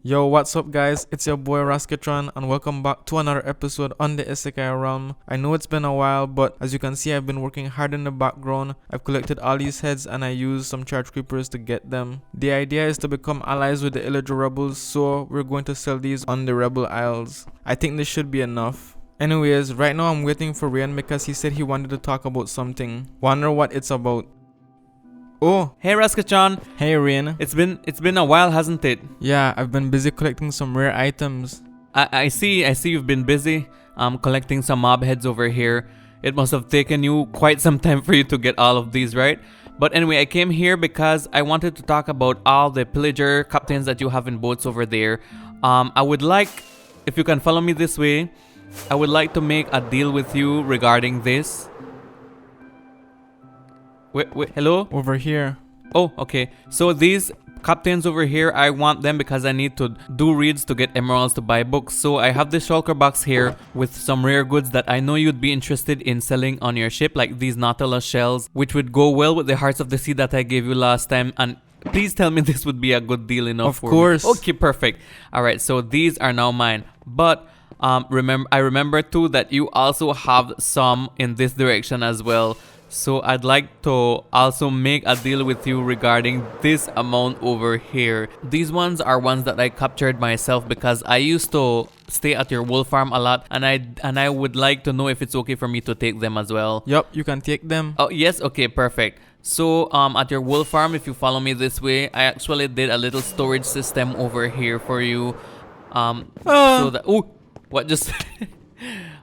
Yo, what's up guys? It's your boy Raskatron and welcome back to another episode on the Isekai realm. I know it's been a while, but as you can see I've been working hard in the background. I've collected all these heads and I used some charge creepers to get them. The idea is to become allies with the Illager rebels, so we're going to sell these on the rebel isles. I think this should be enough. Anyways, right now I'm waiting for Ryan because he said he wanted to talk about something. Wonder what it's about. Oh, Hey Raskachan, hey Ryan. it's been a while, hasn't it? Yeah, I've been busy collecting some rare items. I see you've been busy collecting some mob heads over here. It must have taken you quite some time for you to get all of these, right? But anyway, I came here because I wanted to talk about all the pillager captains that you have in boats over there. I would like, if you can follow me this way, I would like to make a deal with you regarding this. Wait, hello? Over here. Oh, okay. So these captains over here, I want them because I need to do reads to get emeralds to buy books. So I have this shulker box here with some rare goods that I know you'd be interested in selling on your ship, like these Nautilus shells, which would go well with the hearts of the sea that I gave you last time. And please tell me this would be a good deal enough for me. Of course. Okay, perfect. All right, so these are now mine. But I remember too that you also have some in this direction as well. So I'd like to also make a deal with you regarding this amount over here. These ones are ones that I captured myself because I used to stay at your wool farm a lot, and I would like to know if it's okay for me to take them as well. Yup, you can take them. Oh yes, okay, perfect. So at your wool farm, if you follow me this way, I actually did a little storage system over here for you. So that what just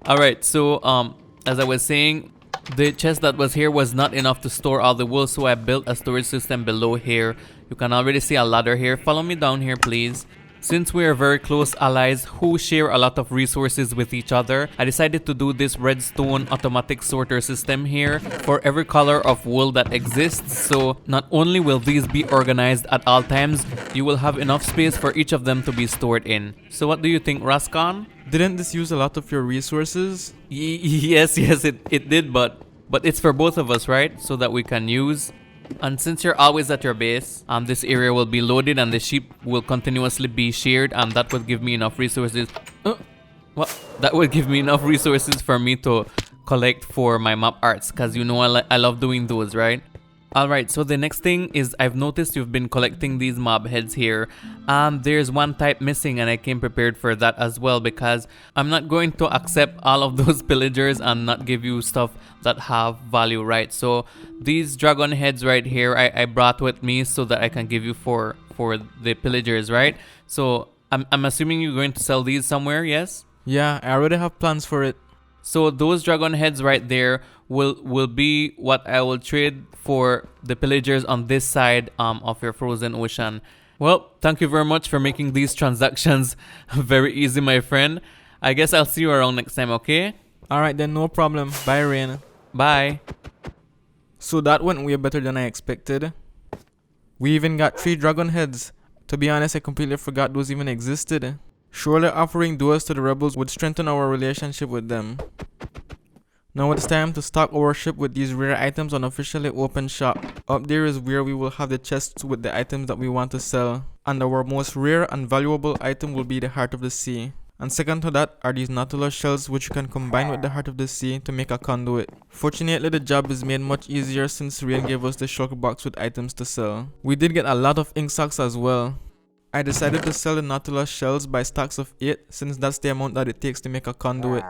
all right. So as I was saying, the chest that was here was not enough to store all the wool, so I built a storage system below here. You can already see a ladder here. Follow me down here, please. Since we are very close allies who share a lot of resources with each other, I decided to do this redstone automatic sorter system here for every color of wool that exists. So not only will these be organized at all times, you will have enough space for each of them to be stored in. So what do you think, Raskan? Didn't this use a lot of your resources? Yes, it did, but it's for both of us, right? So that we can use. And since you're always at your base, this area will be loaded and the sheep will continuously be sheared, and that would give me enough resources. What? That would give me enough resources for me to collect for my map arts, because you know I love doing those, right? Alright, so the next thing is I've noticed you've been collecting these mob heads here. There's one type missing, and I came prepared for that as well because I'm not going to accept all of those pillagers and not give you stuff that have value, right? So these dragon heads right here, I brought with me so that I can give you for the pillagers, right? So I'm assuming you're going to sell these somewhere, yes? Yeah, I already have plans for it. So those dragon heads right there will be what I will trade for the pillagers on this side of your frozen ocean. Well, thank you very much for making these transactions very easy, my friend. I guess I'll see you around next time, okay? Alright then, no problem. Bye, Rain. Bye. So that went way better than I expected. We even got 3 dragon heads. To be honest, I completely forgot those even existed. Surely offering those to the rebels would strengthen our relationship with them. Now it's time to stock our ship with these rare items on officially open shop. Up there is where we will have the chests with the items that we want to sell. And our most rare and valuable item will be the Heart of the Sea. And second to that are these Nautilus shells, which you can combine with the Heart of the Sea to make a conduit. Fortunately, the job is made much easier since Rian gave us the shulker box with items to sell. We did get a lot of ink sacks as well. I decided to sell the Nautilus shells by stacks of 8 since that's the amount that it takes to make a conduit.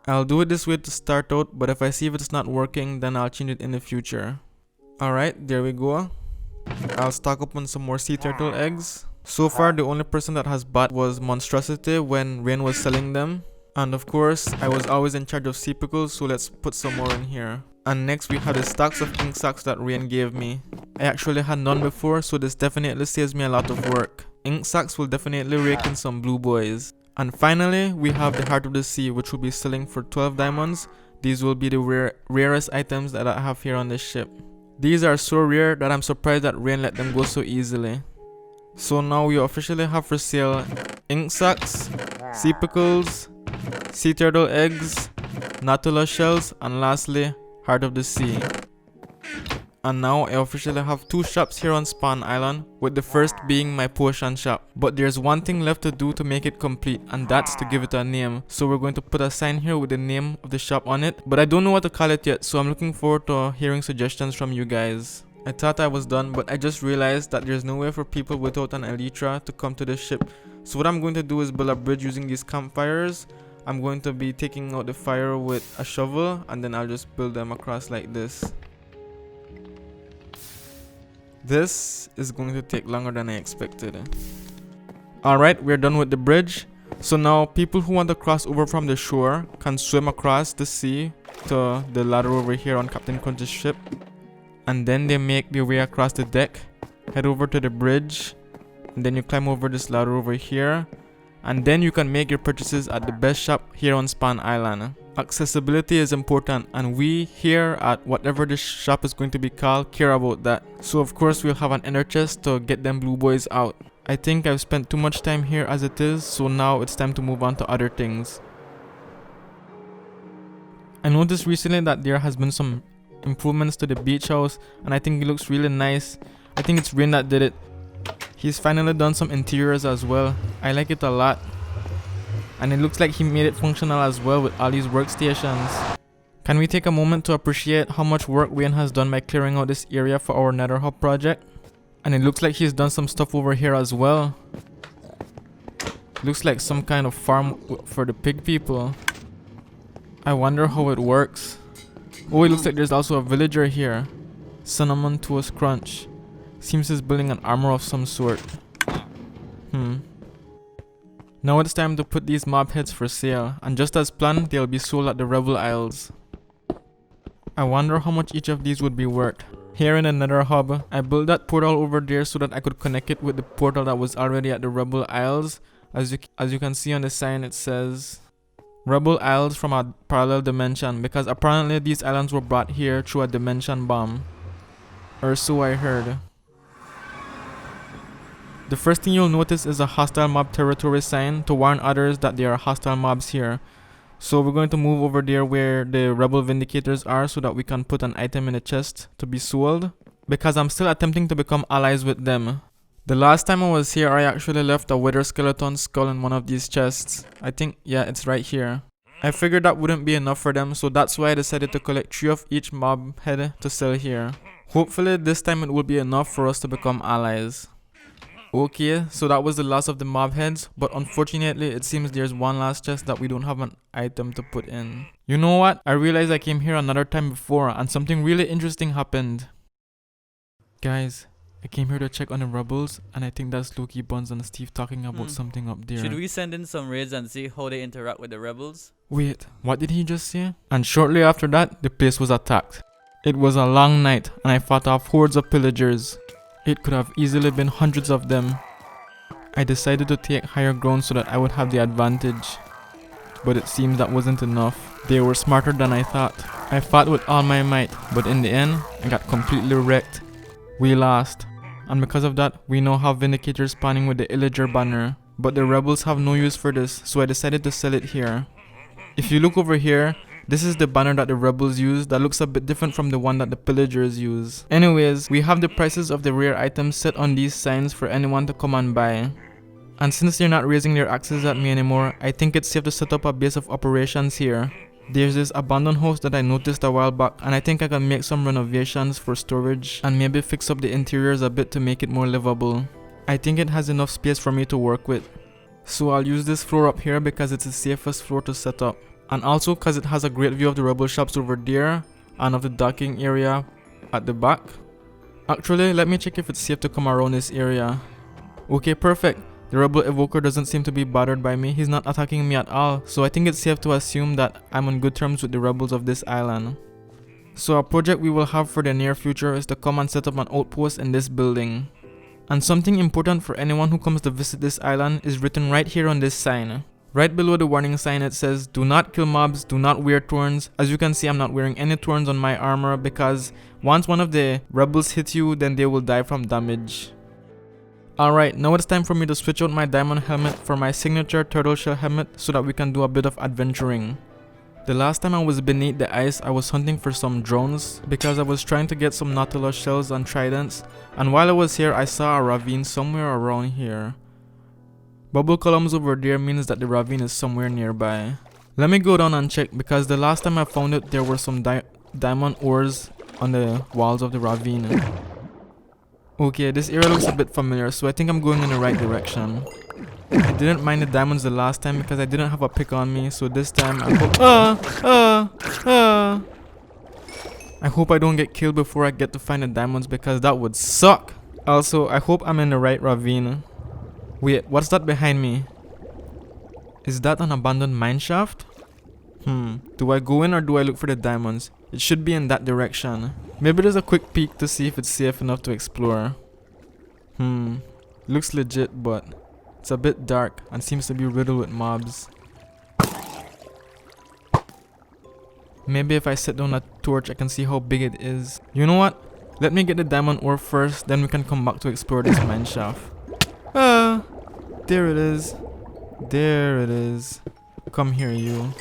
I'll do it this way to start out, but if I see if it's not working, then I'll change it in the future. Alright, there we go. I'll stock up on some more sea turtle eggs. So far, the only person that has bought was Monstrosity when Rain was selling them. And of course, I was always in charge of sea pickles, so let's put some more in here. And next we have the stacks of ink sacks that Rain gave me. I actually had none before, so this definitely saves me a lot of work. Ink sacks will definitely rake in some blue boys. And finally, we have the Heart of the Sea, which will be selling for 12 diamonds. These will be the rarest items that I have here on this ship. These are so rare that I'm surprised that Rain let them go so easily. So now we officially have for sale ink sacks, sea pickles, sea turtle eggs, Nautilus shells, and lastly, Heart of the Sea. And now I officially have 2 shops here on Spawn Island, with the first being my potion shop. But there's one thing left to do to make it complete, and that's to give it a name. So we're going to put a sign here with the name of the shop on it, but I don't know what to call it yet, so I'm looking forward to hearing suggestions from you guys. I thought I was done, but I just realized that there's no way for people without an elytra to come to the ship. So what I'm going to do is build a bridge using these campfires. I'm going to be taking out the fire with a shovel, and then I'll just build them across like this. This is going to take longer than I expected. Alright, we're done with the bridge. So now people who want to cross over from the shore can swim across the sea to the ladder over here on Captain Crunch's ship. And then they make their way across the deck, head over to the bridge, and then you climb over this ladder over here. And then you can make your purchases at the best shop here on Spawn Island. Accessibility is important, and we here at whatever this shop is going to be called care about that. So of course we'll have an ender chest to get them blue boys out. I think I've spent too much time here as it is, so now it's time to move on to other things. I noticed recently that there has been some improvements to the beach house, and I think it looks really nice. I think it's Rain that did it. He's finally done some interiors as well. I like it a lot. And it looks like he made it functional as well with all these workstations. Can we take a moment to appreciate how much work Wayne has done by clearing out this area for our Nether Hub project? And it looks like he's done some stuff over here as well. Looks like some kind of farm for the pig people. I wonder how it works. Oh, it looks like there's also a villager here. Cinnamon Toast Crunch. Seems he's building an armor of some sort. Now it's time to put these mob heads for sale, and just as planned, they'll be sold at the Rebel Isles. I wonder how much each of these would be worth. Here in the Nether Hub, I built that portal over there so that I could connect it with the portal that was already at the Rebel Isles. As you can see on the sign, it says Rebel Isles from a parallel dimension, because apparently these islands were brought here through a dimension bomb. Or so I heard. The first thing you'll notice is a hostile mob territory sign to warn others that there are hostile mobs here. So we're going to move over there where the rebel vindicators are so that we can put an item in the chest to be sold, because I'm still attempting to become allies with them. The last time I was here, I actually left a wither skeleton skull in one of these chests. I think, yeah, it's right here. I figured that wouldn't be enough for them, so that's why I decided to collect 3 of each mob head to sell here. Hopefully this time it will be enough for us to become allies. Okay, so that was the last of the mob heads, but unfortunately it seems there's one last chest that we don't have an item to put in. You know what? I realized I came here another time before and something really interesting happened. Guys, I came here to check on the rebels, and I think that's Loki, Buns, and Steve talking about something up there. Should we send in some raids and see how they interact with the rebels? Wait, what did he just say? And shortly after that, the place was attacked. It was a long night, and I fought off hordes of pillagers. It could have easily been hundreds of them. I decided to take higher ground so that I would have the advantage. But it seems that wasn't enough. They were smarter than I thought. I fought with all my might, but in the end, I got completely wrecked. We lost. And because of that, we now have Vindicators spawning with the Illager banner. But the rebels have no use for this, so I decided to sell it here. If you look over here, this is the banner that the rebels use that looks a bit different from the one that the pillagers use. Anyways, we have the prices of the rare items set on these signs for anyone to come and buy. And since they're not raising their axes at me anymore, I think it's safe to set up a base of operations here. There's this abandoned house that I noticed a while back, and I think I can make some renovations for storage and maybe fix up the interiors a bit to make it more livable. I think it has enough space for me to work with. So I'll use this floor up here because it's the safest floor to set up. And also because it has a great view of the rebel shops over there and of the docking area at the back. Actually, let me check if it's safe to come around this area. Okay, perfect. The rebel evoker doesn't seem to be bothered by me. He's not attacking me at all. So I think it's safe to assume that I'm on good terms with the rebels of this island. So a project we will have for the near future is to come and set up an outpost in this building. And something important for anyone who comes to visit this island is written right here on this sign. Right below the warning sign it says, do not kill mobs, do not wear thorns. As you can see, I'm not wearing any thorns on my armor because once one of the rebels hits you, then they will die from damage. Alright, now it's time for me to switch out my diamond helmet for my signature turtle shell helmet so that we can do a bit of adventuring. The last time I was beneath the ice, I was hunting for some drones because I was trying to get some nautilus shells and tridents, and while I was here I saw a ravine somewhere around here. Bubble columns over there means that the ravine is somewhere nearby. Let me go down and check because the last time I found it there were some diamond ores on the walls of the ravine. Okay, this area looks a bit familiar, so I think I'm going in the right direction. I didn't mind the diamonds the last time because I didn't have a pick on me, so this time I hope I don't get killed before I get to find the diamonds because that would suck. Also, I hope I'm in the right ravine. Wait, what's that behind me? Is that an abandoned mineshaft? Do I go in or do I look for the diamonds? It should be in that direction. Maybe there's a quick peek to see if it's safe enough to explore. Looks legit, but it's a bit dark and seems to be riddled with mobs. Maybe if I set down a torch I can see how big it is. You know what? Let me get the diamond ore first, then we can come back to explore this mineshaft. There it is. There it is. Come here, you.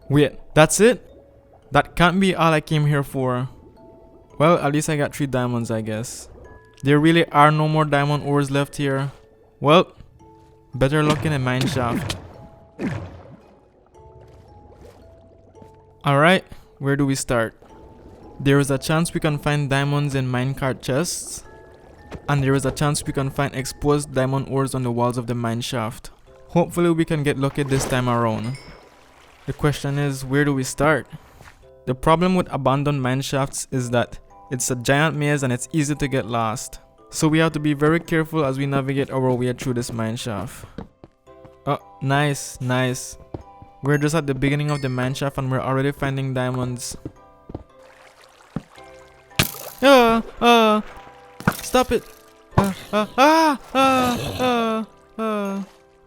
Wait, that's it? That can't be all I came here for. Well, at least I got 3 diamonds, I guess. There really are no more diamond ores left here. Well, better luck in a mineshaft. Alright, where do we start? There is a chance we can find diamonds in minecart chests. And there is a chance we can find exposed diamond ores on the walls of the mineshaft. Hopefully we can get lucky this time around. The question is, where do we start? The problem with abandoned mineshafts is that it's a giant maze and it's easy to get lost. So we have to be very careful as we navigate our way through this mineshaft. Oh, nice, nice. We're just at the beginning of the mineshaft and we're already finding diamonds. Stop it!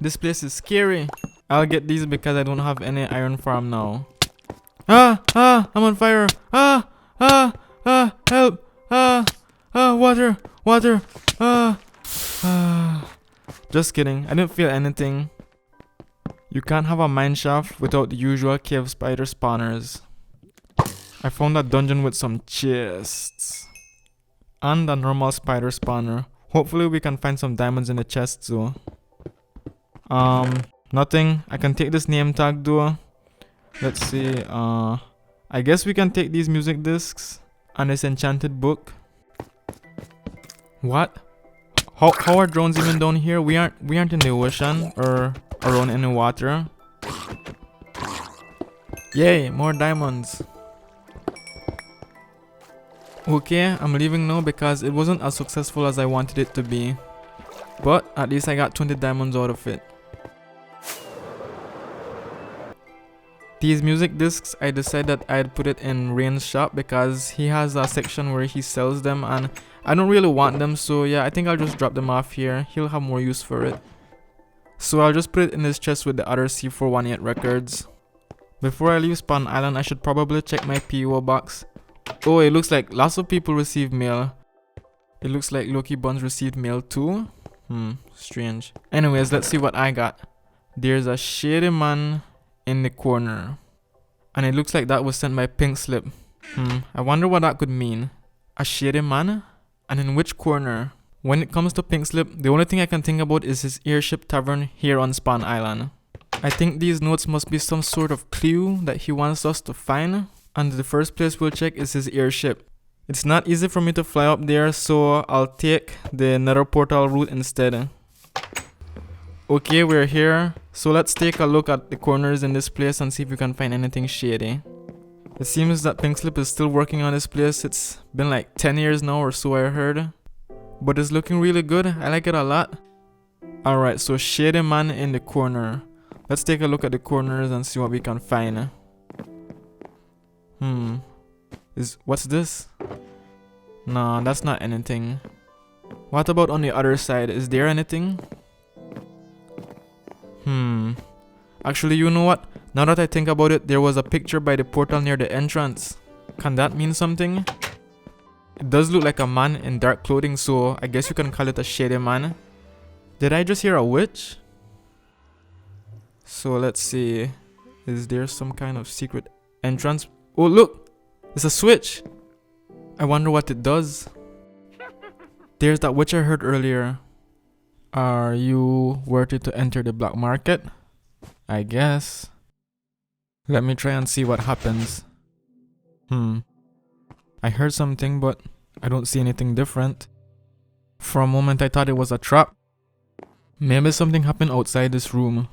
This place is scary. I'll get these because I don't have any iron farm now. I'm on fire. Help. Water. Just kidding. I didn't feel anything. You can't have a mineshaft without the usual cave spider spawners. I found a dungeon with some chests. And a normal spider spawner. Hopefully we can find some diamonds in the chests though. Nothing. I can take this name tag though. Let's see. I guess we can take these music discs and this enchanted book. What? How are drones even down here? We aren't in the ocean or around any water. Yay, more diamonds. Okay, I'm leaving now because it wasn't as successful as I wanted it to be. But at least I got 20 diamonds out of it. These music discs, I decided I'd put it in Rain's shop because he has a section where he sells them and I don't really want them, so yeah, I think I'll just drop them off here. He'll have more use for it. So I'll just put it in his chest with the other C418 records. Before I leave Spawn Island, I should probably check my PO box. Oh, it looks like lots of people received mail. It looks like Loki Buns received mail too. Strange. Anyways, let's see what I got. There's a shady man in the corner. And it looks like that was sent by Pink Slip. I wonder what that could mean. A shady man? And in which corner? When it comes to Pink Slip, the only thing I can think about is his airship tavern here on Spawn Island. I think these notes must be some sort of clue that he wants us to find. And the first place we'll check is his airship. It's not easy for me to fly up there, so I'll take the Nether portal route instead. Okay, we're here. So let's take a look at the corners in this place and see if we can find anything shady. It seems that Pink Slip is still working on this place. It's been like 10 years now or so, I heard. But it's looking really good. I like it a lot. Alright, so shady man in the corner. Let's take a look at the corners and see what we can find. What's this? Nah, that's not anything. What about on the other side? Is there anything? Actually, you know what? Now that I think about it, there was a picture by the portal near the entrance. Can that mean something? It does look like a man in dark clothing, so I guess you can call it a shady man. Did I just hear a witch? So let's see. Is there some kind of secret entrance? Oh, look! It's a switch! I wonder what it does. There's that witch I heard earlier. Are you worthy to enter the black market? I guess. Let me try and see what happens. I heard something, but I don't see anything different. For a moment I thought it was a trap. Maybe something happened outside this room.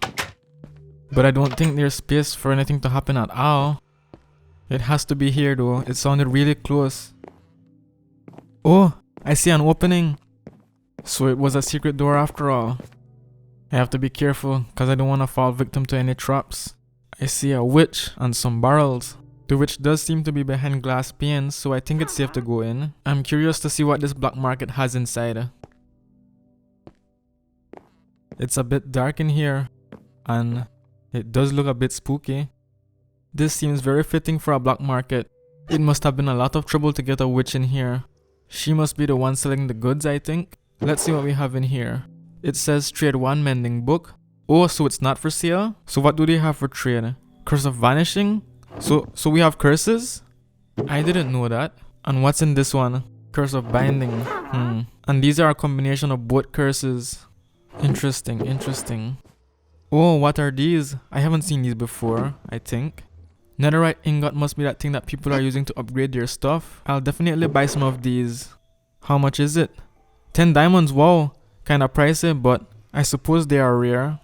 But I don't think there's space for anything to happen at all. It has to be here though. It sounded really close. Oh, I see an opening. So it was a secret door after all. I have to be careful because I don't want to fall victim to any traps. I see a witch and some barrels. The witch does seem to be behind glass panes, so I think it's safe to go in. I'm curious to see what this black market has inside. It's a bit dark in here, and it does look a bit spooky. This seems very fitting for a black market. It must have been a lot of trouble to get a witch in here. She must be the one selling the goods, I think. Let's see what we have in here. It says trade 1 mending book. Oh, so it's not for sale? So what do they have for trade? Curse of vanishing? So we have curses? I didn't know that. And what's in this one? Curse of binding. And these are a combination of both curses. Interesting. Oh, what are these? I haven't seen these before, I think. Netherite ingot must be that thing that people are using to upgrade their stuff. I'll definitely buy some of these. How much is it? 10 diamonds, wow. Kinda pricey, but I suppose they are rare.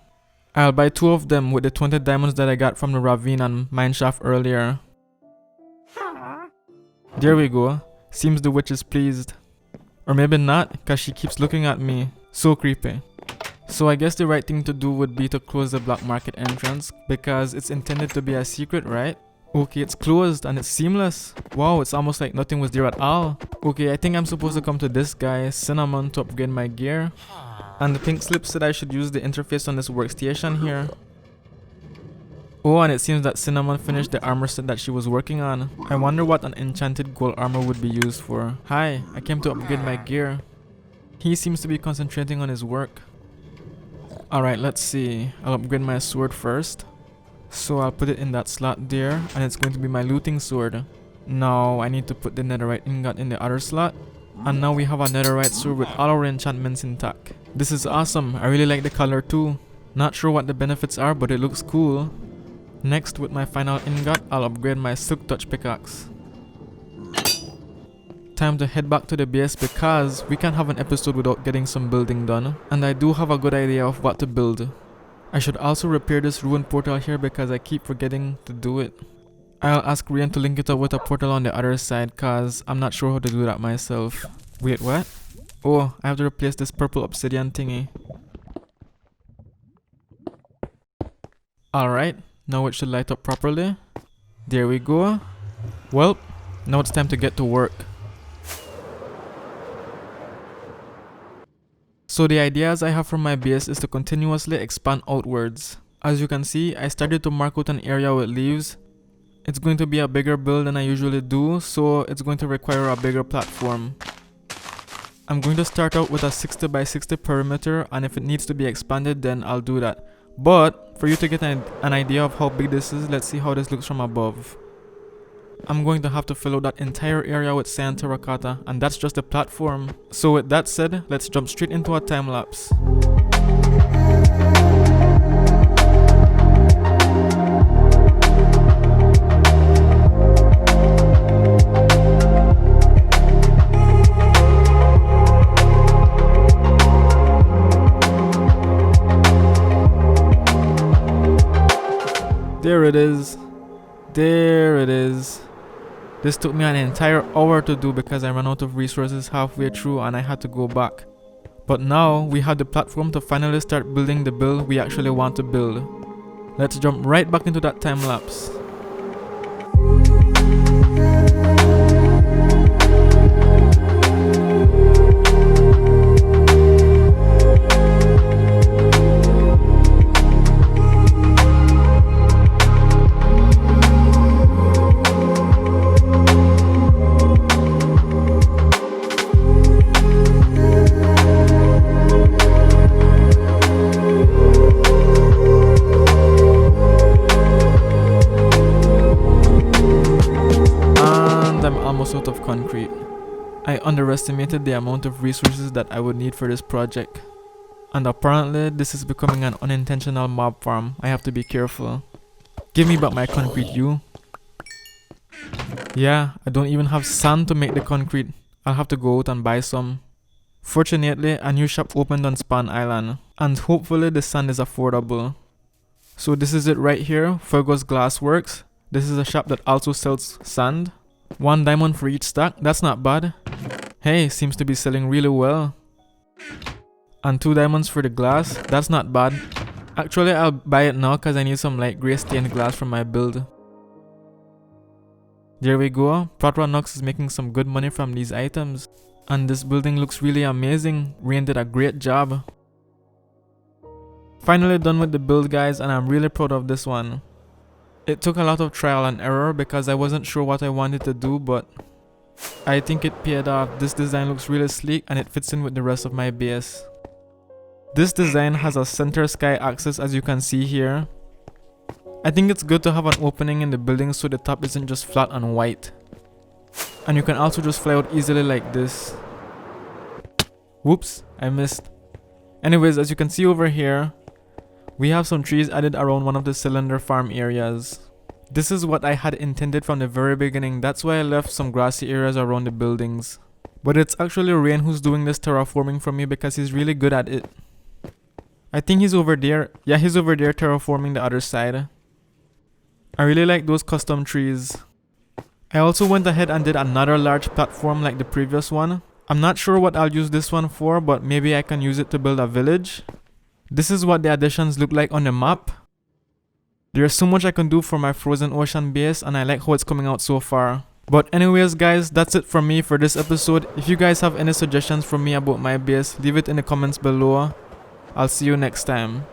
I'll buy 2 of them with the 20 diamonds that I got from the ravine and mineshaft earlier. There we go. Seems the witch is pleased. Or maybe not, cause she keeps looking at me. So creepy. So I guess the right thing to do would be to close the black market entrance because it's intended to be a secret, right? Okay, it's closed and it's seamless. Wow, it's almost like nothing was there at all. Okay, I think I'm supposed to come to this guy, Cinnamon, to upgrade my gear. And the pink slip said I should use the interface on this workstation here. Oh, and it seems that Cinnamon finished the armor set that she was working on. I wonder what an enchanted gold armor would be used for. Hi, I came to upgrade my gear. He seems to be concentrating on his work. Alright, let's see. I'll upgrade my sword first. So I'll put it in that slot there, and it's going to be my looting sword. Now I need to put the netherite ingot in the other slot. And now we have a netherite sword with all our enchantments intact. This is awesome. I really like the color too. Not sure what the benefits are, but it looks cool. Next, with my final ingot, I'll upgrade my silk touch pickaxe. Time to head back to the base because we can't have an episode without getting some building done. And I do have a good idea of what to build. I should also repair this ruined portal here because I keep forgetting to do it. I'll ask Rian to link it up with a portal on the other side cause I'm not sure how to do that myself. Wait, what? Oh, I have to replace this purple obsidian thingy. Alright, now it should light up properly. There we go. Well, now it's time to get to work. So the ideas I have for my base is to continuously expand outwards. As you can see, I started to mark out an area with leaves. It's going to be a bigger build than I usually do, so it's going to require a bigger platform. I'm going to start out with a 60 by 60 perimeter, and if it needs to be expanded then I'll do that. But for you to get an idea of how big this is, let's see how this looks from above. I'm going to have to fill out that entire area with sand terracotta, and that's just the platform. So with that said, let's jump straight into a time lapse. There it is. There it is. This took me an entire hour to do because I ran out of resources halfway through and I had to go back. But now we have the platform to finally start building the build we actually want to build. Let's jump right back into that time lapse. concrete. I underestimated the amount of resources that I would need for this project. And apparently, this is becoming an unintentional mob farm. I have to be careful. Give me back my concrete, you. Yeah, I don't even have sand to make the concrete. I'll have to go out and buy some. Fortunately, a new shop opened on Spawn Island. And hopefully the sand is affordable. So this is it right here, Fergus Glassworks. This is a shop that also sells sand. 1 diamond for each stack, that's not bad. Hey, seems to be selling really well. And 2 diamonds for the glass, that's not bad. Actually, I'll buy it now because I need some light grey stained glass for my build. There we go, Protronox is making some good money from these items. And this building looks really amazing, Rain did a great job. Finally done with the build guys, and I'm really proud of this one. It took a lot of trial and error because I wasn't sure what I wanted to do, but I think it paid off. This design looks really sleek and it fits in with the rest of my base. This design has a center sky axis, as you can see here. I think it's good to have an opening in the building so the top isn't just flat and white. And you can also just fly out easily like this. Whoops, I missed. Anyways, as you can see over here, we have some trees added around one of the cylinder farm areas. This is what I had intended from the very beginning, that's why I left some grassy areas around the buildings. But it's actually Rain who's doing this terraforming for me because he's really good at it. I think he's over there, yeah, he's over there terraforming the other side. I really like those custom trees. I also went ahead and did another large platform like the previous one. I'm not sure what I'll use this one for, but maybe I can use it to build a village. This is what the additions look like on the map. There's so much I can do for my frozen ocean base and I like how it's coming out so far. But anyways guys, that's it from me for this episode. If you guys have any suggestions from me about my base, leave it in the comments below. I'll see you next time.